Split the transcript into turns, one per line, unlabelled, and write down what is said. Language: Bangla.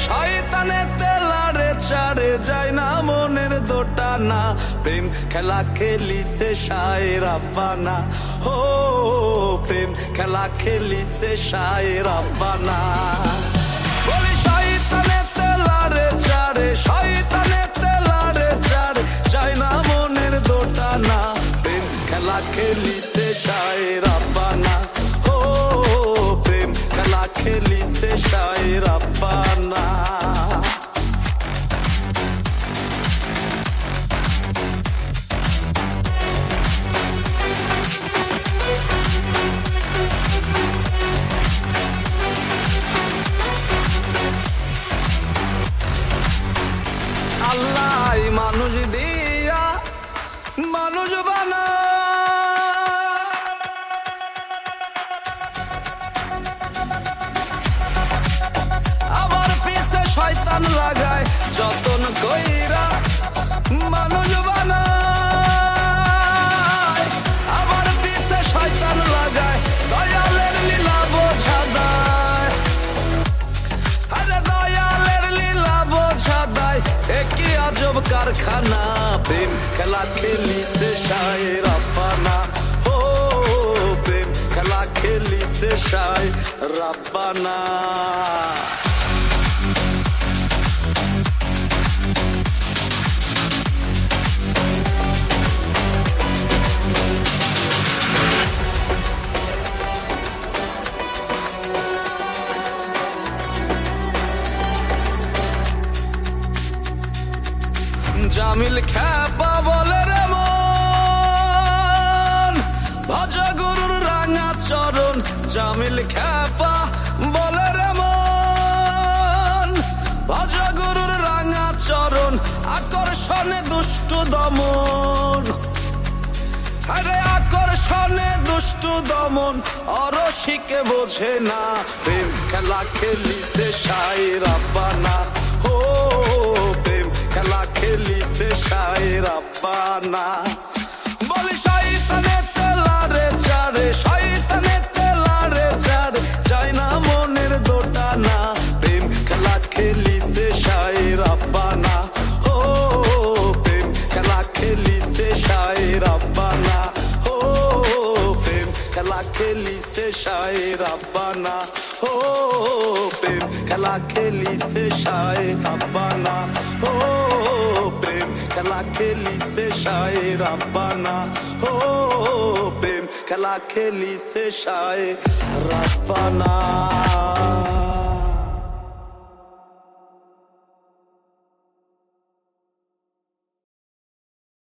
শয়তানেতে লাড়ে চাড়ে যায় না মনের দোটানা প্রেম খেলা খেলিছে শায়ের আব্বানা ও প্রেম খেলা খেলিছে শায়ের আব্বানা বলি শয়তানেতে লাড়ে চাড়ে শয়তানেতে লাড়ে চাড়ে যায় না মনের দোটানা প্রেম খেলা খেলিছে শায়ের আব্বানা ও প্রেম খেলা খেলিছে শায়ের আব্বানা আল্লাহ মানুষ দিয়া মানুষ বানা আবার পিছে শয়তান লাগায় যতন কইরা মানুষ বানায় আবার পিছে শয়তান লাগায় দয়ালের লীলা বোঝা দেয় আরে দয়ালের লীলা বোঝা দেয় একই আজব কারখানা প্রেম খেলা খেলিছে শায়ের আব্বানা ও প্রেম খেলা খেলিছে শায়ের আব্বানা জামিল খ্যাপা বলে রে মন ভজ গুরুর রাঙা চরণ জামিল খ্যাপা বলে রে মন ভজ গুরুর রাঙা চরণ আকর্ষণে দুষ্টু দমন আরে আকর্ষণে দুষ্টু দমন অরসিকে বোঝে না প্রেম খেলা খেলিছে শায়ের আব্বানা ও প্রেম খেলা খেলিছে শায়ের আব্বানা বলি শয়তানেতে লাড়ে চাড়ে শয়তানেতে লাড়ে চাড়ে যায় না মনের দোটানা প্রেম খেলা খেলিছে শায়ের আব্বানা ও প্রেম খেলা খেলিছে শায়ের আব্বানা ও প্রেম খেলা খেলিছে শায়ের আব্বানা ও প্রেম খেলা খেলিছে শায়ের আব্বানা ও প্রেম খেলা খেলিছে শায়ের আব্বানা ও প্রেম খেলা খেলিছে শায়ের আব্বানা